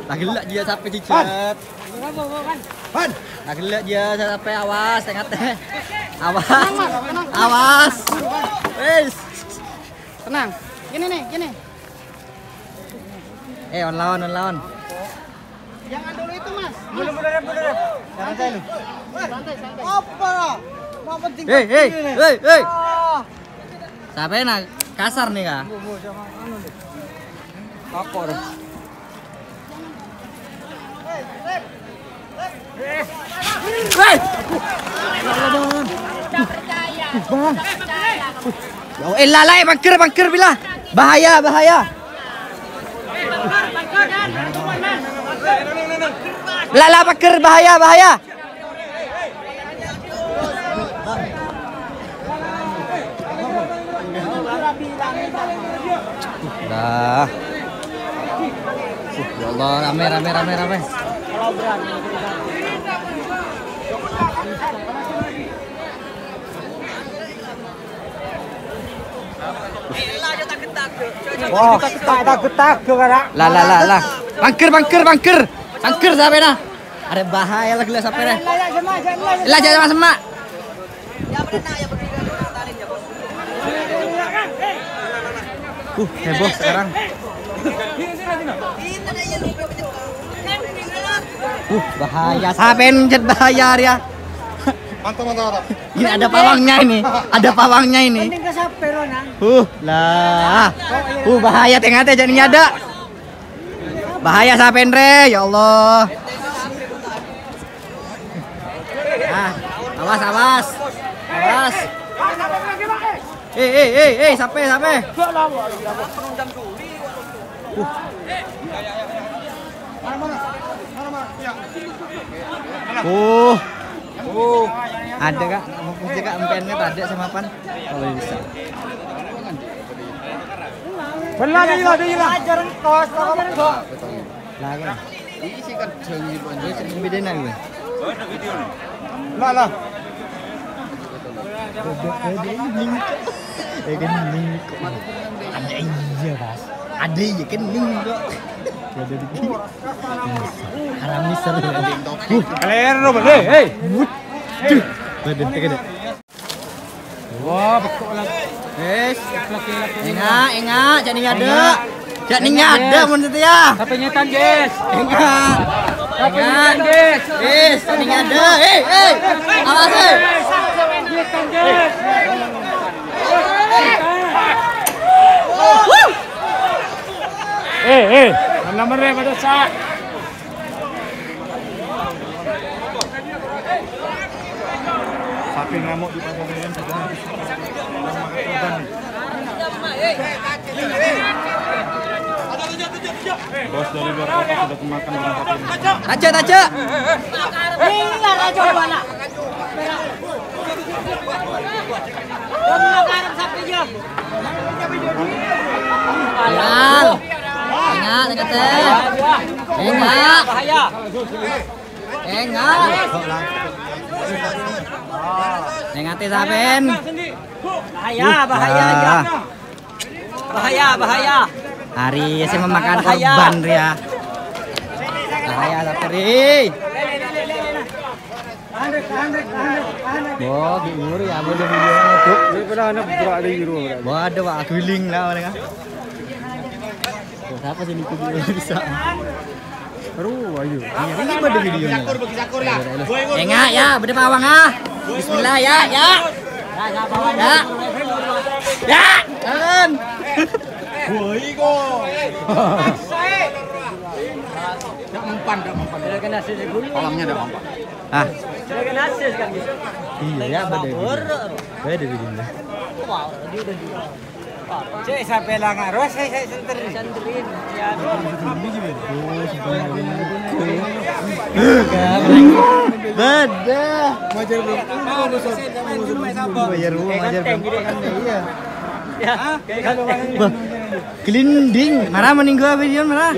Tak gelak dia sampai cicet. Tak gelak dia sampai awas, tengah teh. Awas. Awas. Wes. Tenang. Gini nih, gini. On lawan. Jangan dulu itu, Mas. Bener. Santai lu. Santai. Apa? Mau penting. Hei. Sampai nak kasar nih kah? Apa deh? Lalai bangker bila. Bahaya. Lala bangker bahaya. Dah. Ya Allah, rame. Kalau berani. Wah, tak getak kan? Lah. Bangker sampai nah. Ada bahaya lagi lah sampai nah. Lah jangan semak. Heboh sekarang. Bahaya. Sampai jet bahaya dia. Mantap. Ini ada pawangnya ini. Mending ke sampai lo nang. Lah. Bahaya tengah teh jadinya ada. Bahaya Sapendre, ya Allah. Awas. Sampai. Ada kak, mau jaga empennya ada sama pan? Kalau bisa. Benar dia ajaran kos. Lagi. Ini sih kan jangan beda nih. Lah. Ada iya Mas. Ada iya kan minggu. Ada di sini. Haram misal. Kalian lo beli, hei. Gede. Wah, betul lah. Enggak, jadinya ada mun setia. Sampai nyetan, guys. Enggak, guys. Jadinya ada. Awas, Nyetan, guys. Nomor pada sak. Sapi ngamuk di pasar ini sudah bos dari luar kota sudah kemakan dengan sapi ini. Taca. Tinggal aja mana. Makan sampai jam. Enggak, bahaya. Enggak. Nengati Saben. Bahaya. Hari saya memakan korban dia. Bahaya Sapri. Giur ya boleh video itu. Daripada anak berak di biru. Ada Pak guling lah mereka. Siapa sini video bisa? Ayo. Ini ada videonya. Enggak ya, beda pawang Bismillah ya. Ya. Jangan. Woi go. Dak mempan. Kena nasi dulu. Pawangnya dak mempan. Kena nasi kan gitu. Iya, beda videonya. Wow, dia udah juga. Cek sampai lah ngaros saya senterin. Ya. Beda. Majar belum. Bayar rumah majar belum. Iya. Ya, kayak Gelinding. Marah meninggal video marah.